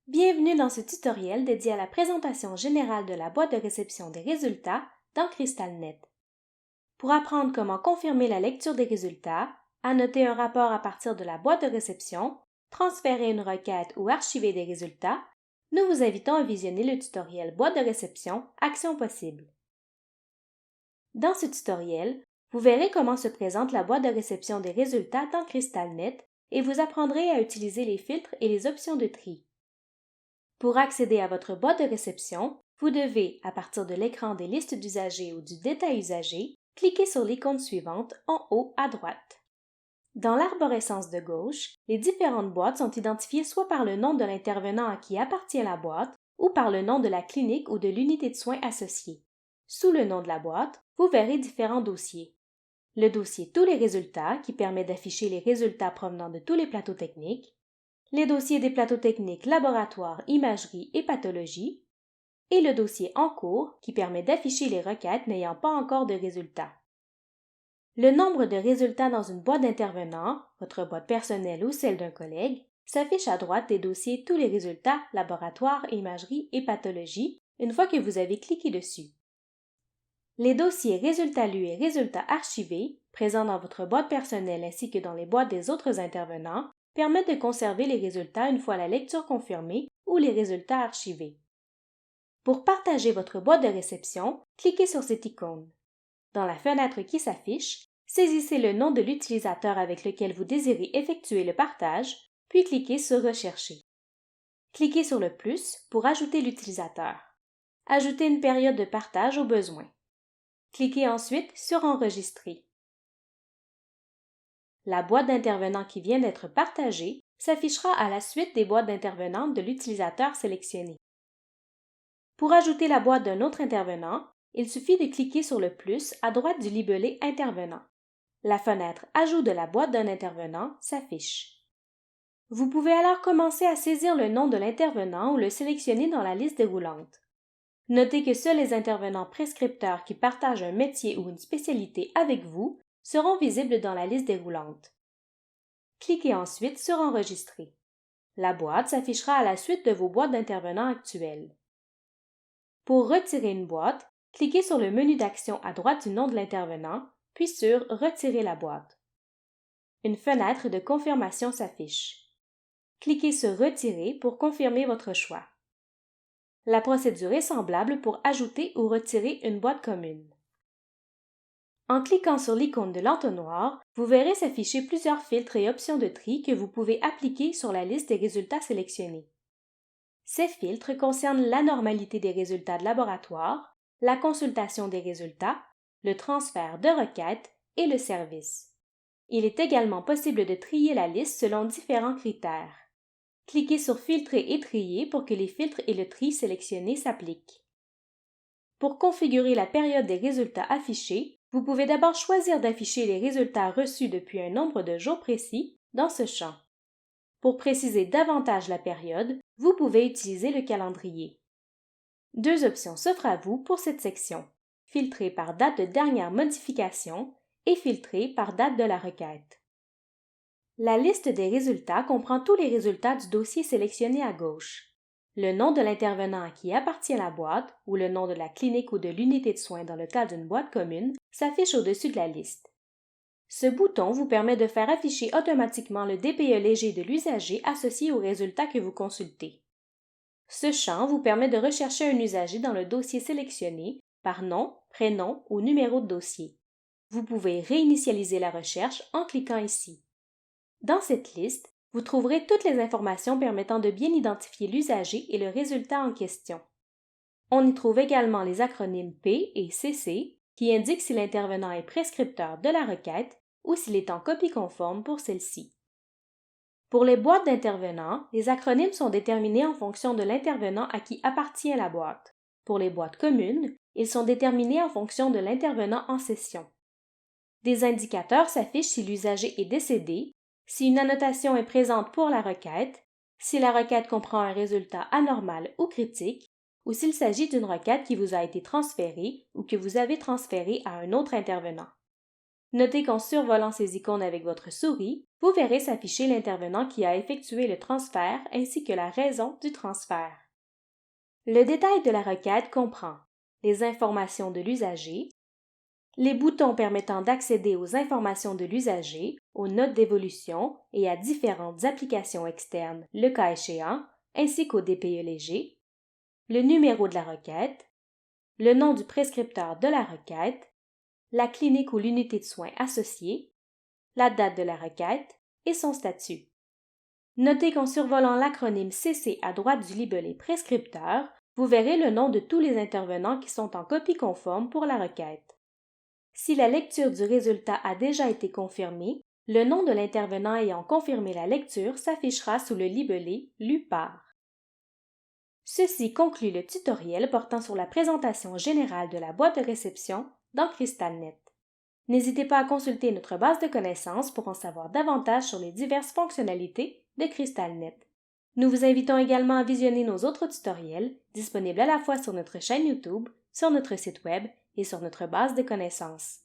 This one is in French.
Bienvenue dans ce tutoriel dédié à la présentation générale de la boîte de réception des résultats dans CrystalNet. Pour apprendre comment confirmer la lecture des résultats, annoter un rapport à partir de la boîte de réception, transférer une requête ou archiver des résultats, nous vous invitons à visionner le tutoriel boîte de réception Actions possibles. Dans ce tutoriel, vous verrez comment se présente la boîte de réception des résultats dans CrystalNet et vous apprendrez à utiliser les filtres et les options de tri. Pour accéder à votre boîte de réception, vous devez, à partir de l'écran des listes d'usagers ou du détail usagers, cliquer sur l'icône suivante en haut à droite. Dans l'arborescence de gauche, les différentes boîtes sont identifiées soit par le nom de l'intervenant à qui appartient la boîte ou par le nom de la clinique ou de l'unité de soins associée. Sous le nom de la boîte, vous verrez différents dossiers. Le dossier Tous les résultats qui permet d'afficher les résultats provenant de tous les plateaux techniques, les dossiers des plateaux techniques laboratoire, imagerie et pathologie, et le dossier en cours qui permet d'afficher les requêtes n'ayant pas encore de résultats. Le nombre de résultats dans une boîte d'intervenants, votre boîte personnelle ou celle d'un collègue, s'affiche à droite des dossiers Tous les résultats laboratoire, imagerie et pathologie une fois que vous avez cliqué dessus. Les dossiers Résultats lus et Résultats archivés, présents dans votre boîte personnelle ainsi que dans les boîtes des autres intervenants, permettent de conserver les résultats une fois la lecture confirmée ou les résultats archivés. Pour partager votre boîte de réception, cliquez sur cette icône. Dans la fenêtre qui s'affiche, saisissez le nom de l'utilisateur avec lequel vous désirez effectuer le partage, puis cliquez sur Rechercher. Cliquez sur le plus pour ajouter l'utilisateur. Ajoutez une période de partage au besoin. Cliquez ensuite sur Enregistrer. La boîte d'intervenants qui vient d'être partagée s'affichera à la suite des boîtes d'intervenants de l'utilisateur sélectionné. Pour ajouter la boîte d'un autre intervenant, il suffit de cliquer sur le plus à droite du libellé Intervenant. La fenêtre Ajout de la boîte d'un intervenant s'affiche. Vous pouvez alors commencer à saisir le nom de l'intervenant ou le sélectionner dans la liste déroulante. Notez que seuls les intervenants prescripteurs qui partagent un métier ou une spécialité avec vous seront visibles dans la liste déroulante. Cliquez ensuite sur Enregistrer. La boîte s'affichera à la suite de vos boîtes d'intervenants actuelles. Pour retirer une boîte, cliquez sur le menu d'action à droite du nom de l'intervenant, puis sur Retirer la boîte. Une fenêtre de confirmation s'affiche. Cliquez sur Retirer pour confirmer votre choix. La procédure est semblable pour ajouter ou retirer une boîte commune. En cliquant sur l'icône de l'entonnoir, vous verrez s'afficher plusieurs filtres et options de tri que vous pouvez appliquer sur la liste des résultats sélectionnés. Ces filtres concernent la normalité des résultats de laboratoire, la consultation des résultats, le transfert de requêtes et le service. Il est également possible de trier la liste selon différents critères. Cliquez sur Filtrer et trier pour que les filtres et le tri sélectionnés s'appliquent. Pour configurer la période des résultats affichés, vous pouvez d'abord choisir d'afficher les résultats reçus depuis un nombre de jours précis dans ce champ. Pour préciser davantage la période, vous pouvez utiliser le calendrier. Deux options s'offrent à vous pour cette section, filtrer par date de dernière modification et filtrer par date de la requête. La liste des résultats comprend tous les résultats du dossier sélectionné à gauche. Le nom de l'intervenant à qui appartient la boîte ou le nom de la clinique ou de l'unité de soins dans le cas d'une boîte commune s'affiche au-dessus de la liste. Ce bouton vous permet de faire afficher automatiquement le DPE léger de l'usager associé aux résultats que vous consultez. Ce champ vous permet de rechercher un usager dans le dossier sélectionné par nom, prénom ou numéro de dossier. Vous pouvez réinitialiser la recherche en cliquant ici. Dans cette liste, vous trouverez toutes les informations permettant de bien identifier l'usager et le résultat en question. On y trouve également les acronymes P et CC qui indiquent si l'intervenant est prescripteur de la requête ou s'il est en copie conforme pour celle-ci. Pour les boîtes d'intervenants, les acronymes sont déterminés en fonction de l'intervenant à qui appartient la boîte. Pour les boîtes communes, ils sont déterminés en fonction de l'intervenant en session. Des indicateurs s'affichent si l'usager est décédé, si une annotation est présente pour la requête, si la requête comprend un résultat anormal ou critique, ou s'il s'agit d'une requête qui vous a été transférée ou que vous avez transférée à un autre intervenant. Notez qu'en survolant ces icônes avec votre souris, vous verrez s'afficher l'intervenant qui a effectué le transfert ainsi que la raison du transfert. Le détail de la requête comprend les informations de l'usager, les boutons permettant d'accéder aux informations de l'usager, aux notes d'évolution et à différentes applications externes, le cas échéant, ainsi qu'au DPE léger, le numéro de la requête, le nom du prescripteur de la requête, la clinique ou l'unité de soins associée, la date de la requête et son statut. Notez qu'en survolant l'acronyme CC à droite du libellé prescripteur, vous verrez le nom de tous les intervenants qui sont en copie conforme pour la requête. Si la lecture du résultat a déjà été confirmée, le nom de l'intervenant ayant confirmé la lecture s'affichera sous le libellé « Lu par ». Ceci conclut le tutoriel portant sur la présentation générale de la boîte de réception dans CrystalNet. N'hésitez pas à consulter notre base de connaissances pour en savoir davantage sur les diverses fonctionnalités de CrystalNet. Nous vous invitons également à visionner nos autres tutoriels, disponibles à la fois sur notre chaîne YouTube, sur notre site Web et sur notre base de connaissances.